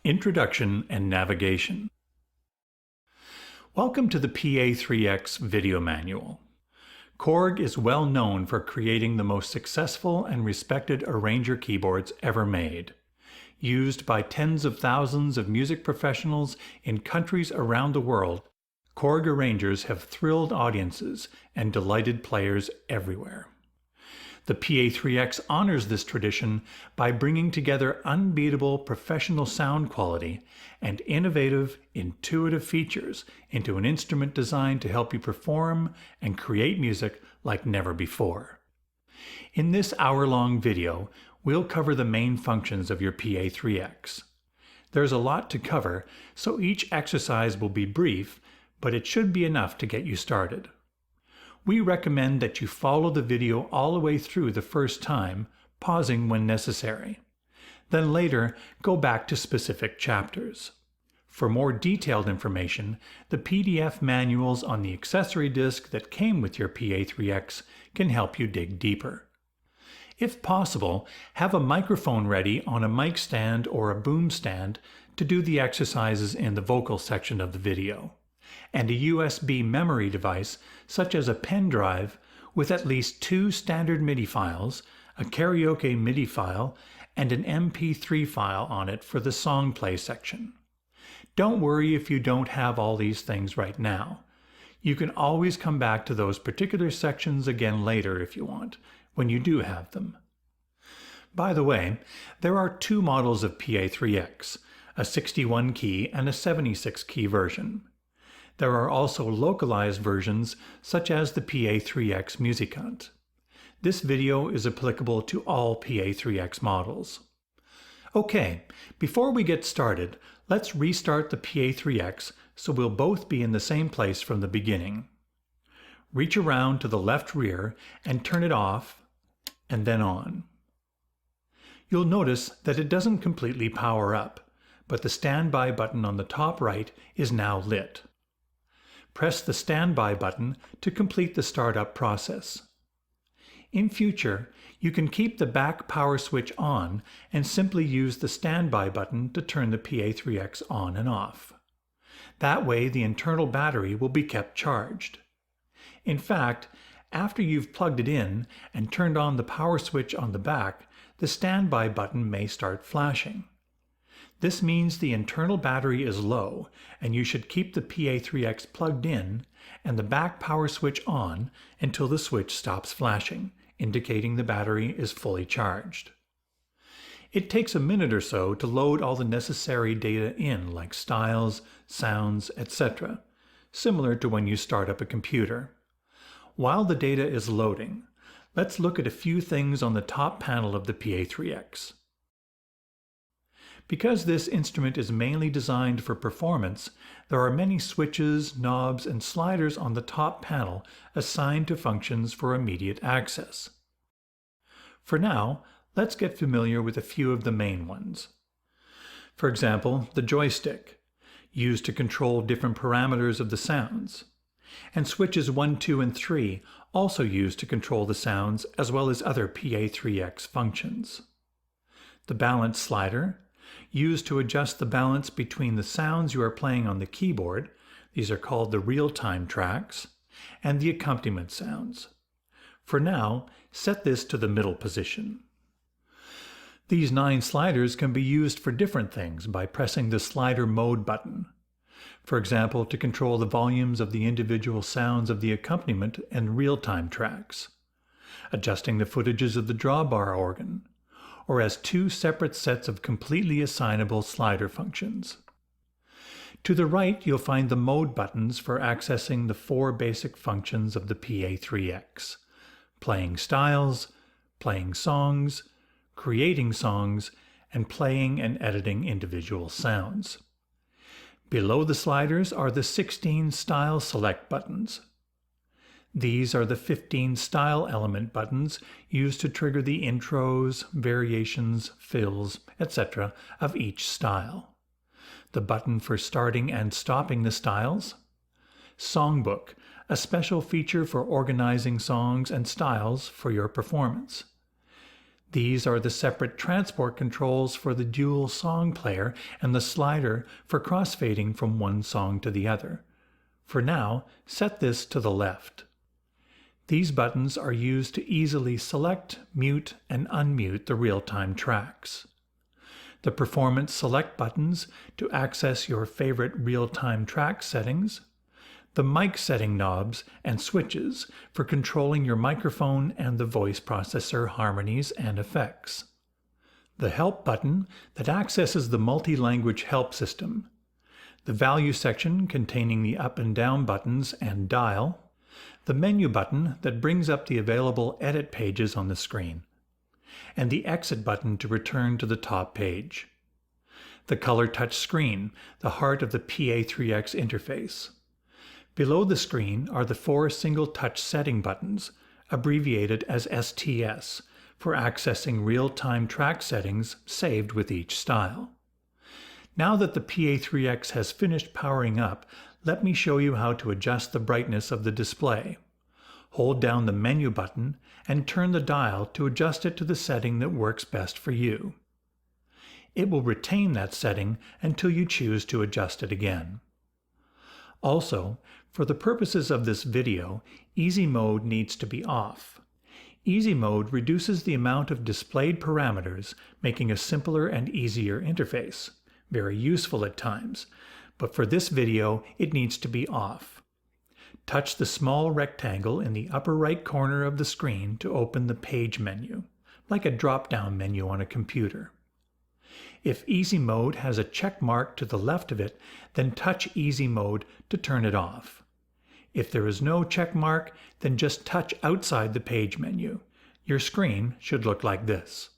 Introduction and Navigation. Welcome to the PA3X video manual. Korg is well known for creating the most successful and respected arranger keyboards ever made. Used by tens of thousands of music professionals in countries around the world, Korg arrangers have thrilled audiences and delighted players everywhere. The PA3X honors this tradition by bringing together unbeatable professional sound quality and innovative, intuitive features into an instrument designed to help you perform and create music like never before. In this hour-long video, we'll cover the main functions of your PA3X. There's a lot to cover, so each exercise will be brief, but it should be enough to get you started. We recommend that you follow the video all the way through the first time, pausing when necessary. Then later, go back to specific chapters. For more detailed information, the PDF manuals on the accessory disc that came with your PA3X can help you dig deeper. If possible, have a microphone ready on a mic stand or a boom stand to do the exercises in the vocal section of the video, and a USB memory device such as a pen drive with at least 2 standard MIDI files, a karaoke MIDI file, and an MP3 file on it for the song play section. Don't worry if you don't have all these things right now. You can always come back to those particular sections again later if you want, when you do have them. By the way, there are 2 models of PA3X, a 61 key and a 76 key version. There are also localized versions such as the PA3X Musicant. This video is applicable to all PA3X models. Okay, before we get started, let's restart the PA3X so we'll both be in the same place from the beginning. Reach around to the left rear and turn it off and then on. You'll notice that it doesn't completely power up, but the standby button on the top right is now lit. Press the standby button to complete the startup process. In future, you can keep the back power switch on and simply use the standby button to turn the PA3X on and off. That way the internal battery will be kept charged. In fact, after you've plugged it in and turned on the power switch on the back, the standby button may start flashing. This means the internal battery is low, and you should keep the PA3X plugged in and the back power switch on until the switch stops flashing, indicating the battery is fully charged. It takes a minute or so to load all the necessary data in, like styles, sounds, etc., similar to when you start up a computer. While the data is loading, let's look at a few things on the top panel of the PA3X. Because this instrument is mainly designed for performance, there are many switches, knobs, and sliders on the top panel assigned to functions for immediate access. For now, let's get familiar with a few of the main ones. For example, the joystick, used to control different parameters of the sounds, and switches 1, 2, and 3, also used to control the sounds as well as other PA3X functions. The balance slider, used to adjust the balance between the sounds you are playing on the keyboard, these are called the real-time tracks, and the accompaniment sounds. For now, set this to the middle position. These 9 sliders can be used for different things by pressing the slider mode button. For example, to control the volumes of the individual sounds of the accompaniment and real-time tracks, adjusting the footages of the drawbar organ, or as 2 separate sets of completely assignable slider functions. To the right, you'll find the mode buttons for accessing the 4 basic functions of the PA3X: playing styles, playing songs, creating songs, and playing and editing individual sounds. Below the sliders are the 16 style select buttons. These are the 15 style element buttons used to trigger the intros, variations, fills, etc. of each style. The button for starting and stopping the styles. Songbook, a special feature for organizing songs and styles for your performance. These are the separate transport controls for the dual song player and the slider for crossfading from one song to the other. For now, set this to the left. These buttons are used to easily select, mute, and unmute the real-time tracks. The Performance Select buttons to access your favorite real-time track settings. The mic setting knobs and switches for controlling your microphone and the voice processor harmonies and effects. The Help button that accesses the multi-language help system. The Value section containing the up and down buttons and dial. The Menu button that brings up the available edit pages on the screen. And the Exit button to return to the top page. The Color Touch screen, the heart of the PA3X interface. Below the screen are the 4 single-touch setting buttons, abbreviated as STS, for accessing real-time track settings saved with each style. Now that the PA3X has finished powering up, let me show you how to adjust the brightness of the display. Hold down the Menu button and turn the dial to adjust it to the setting that works best for you. It will retain that setting until you choose to adjust it again. Also, for the purposes of this video, Easy Mode needs to be off. Easy Mode reduces the amount of displayed parameters, making a simpler and easier interface. Very useful at times, but for this video it needs to be off. Touch the small rectangle in the upper right corner of the screen to open the Page menu, like a drop-down menu on a computer. If Easy Mode has a check mark to the left of it, then touch Easy Mode to turn it off. If there is no check mark, then just touch outside the Page menu. Your screen should look like this.